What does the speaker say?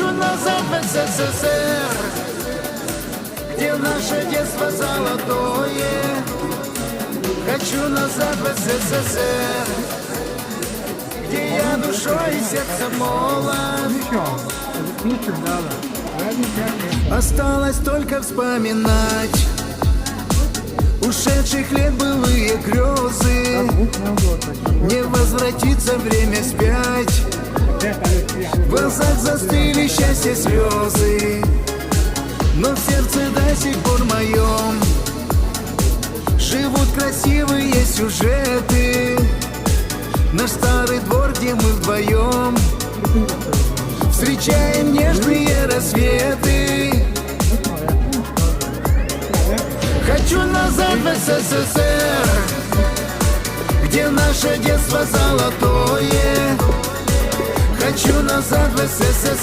Хочу назад в СССР, где наше детство золотое. Хочу назад в СССР, где я душой и сердцем молод. Осталось только вспоминать ушедших лет былые грезы. Не возвратится время вспять, в глазах застыли счастье слезы, но в сердце до сих пор моем живут красивые сюжеты. Наш старый двор, где мы вдвоем встречаем нежные рассветы. Хочу назад в СССР, где наше детство золотое. Хочу назад в СССР.